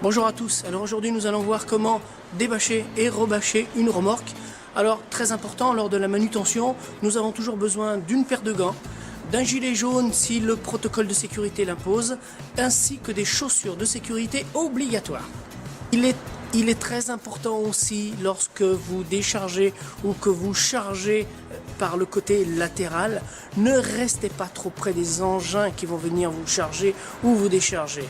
Bonjour à tous, alors aujourd'hui nous allons voir comment débâcher et rebâcher une remorque. Alors très important, lors de la manutention, nous avons toujours besoin d'une paire de gants, d'un gilet jaune si le protocole de sécurité l'impose, ainsi que des chaussures de sécurité obligatoires. Il est très important aussi lorsque vous déchargez ou que vous chargez par le côté latéral, ne restez pas trop près des engins qui vont venir vous charger ou vous décharger.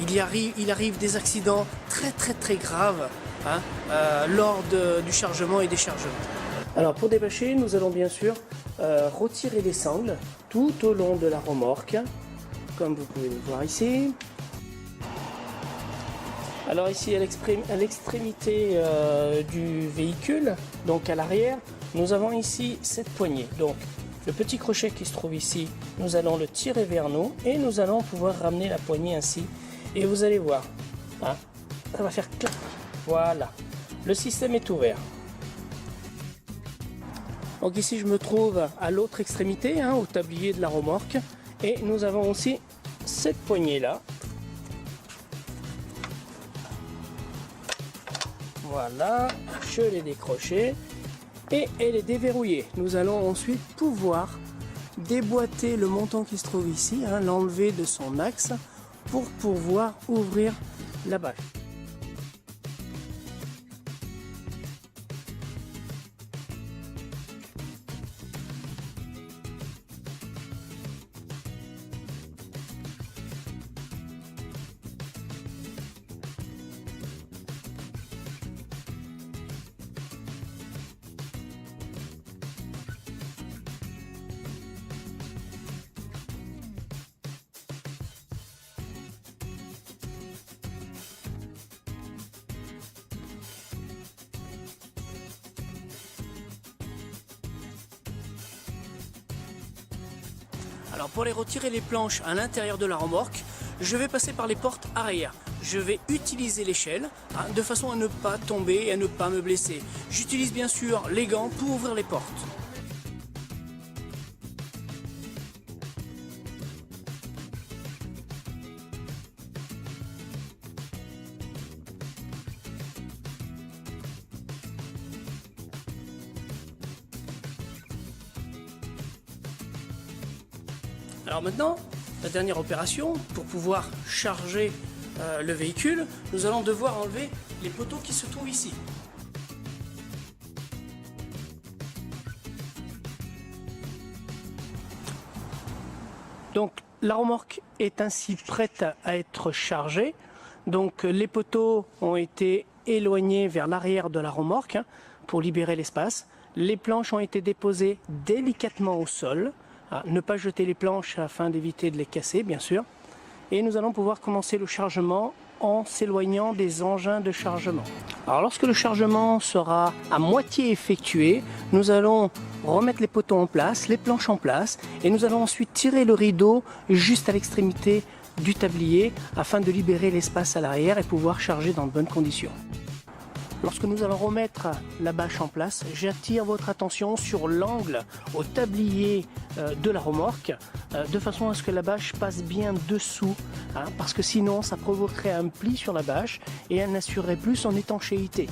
Il arrive des accidents très graves lors du chargement et déchargement. Alors pour débâcher, nous allons bien sûr retirer les sangles tout au long de la remorque, comme vous pouvez le voir ici. Alors ici à l'extrémité du véhicule, donc à l'arrière, nous avons ici cette poignée. Donc le petit crochet qui se trouve ici, nous allons le tirer vers nous et nous allons pouvoir ramener la poignée ainsi. Et vous allez voir, ça va faire clac. Voilà, le système est ouvert. Donc ici je me trouve à l'autre extrémité, au tablier de la remorque. Et nous avons aussi cette poignée là. Voilà, je l'ai décrochée et elle est déverrouillée. Nous allons ensuite pouvoir déboîter le montant qui se trouve ici, l'enlever de son axe pour pouvoir ouvrir la bâche. Alors pour les retirer les planches à l'intérieur de la remorque, je vais passer par les portes arrière. Je vais utiliser l'échelle de façon à ne pas tomber et à ne pas me blesser. J'utilise bien sûr les gants pour ouvrir les portes. Alors maintenant, la dernière opération, pour pouvoir charger le véhicule, nous allons devoir enlever les poteaux qui se trouvent ici. Donc la remorque est ainsi prête à être chargée. Donc les poteaux ont été éloignés vers l'arrière de la remorque pour libérer l'espace. Les planches ont été déposées délicatement au sol. Ne pas jeter les planches afin d'éviter de les casser, bien sûr. Et nous allons pouvoir commencer le chargement en s'éloignant des engins de chargement. Alors lorsque le chargement sera à moitié effectué, nous allons remettre les poteaux en place, les planches en place, et nous allons ensuite tirer le rideau juste à l'extrémité du tablier afin de libérer l'espace à l'arrière et pouvoir charger dans de bonnes conditions. Lorsque nous allons remettre la bâche en place, j'attire votre attention sur l'angle au tablier de la remorque, de façon à ce que la bâche passe bien dessous, parce que sinon ça provoquerait un pli sur la bâche et elle n'assurerait plus son étanchéité.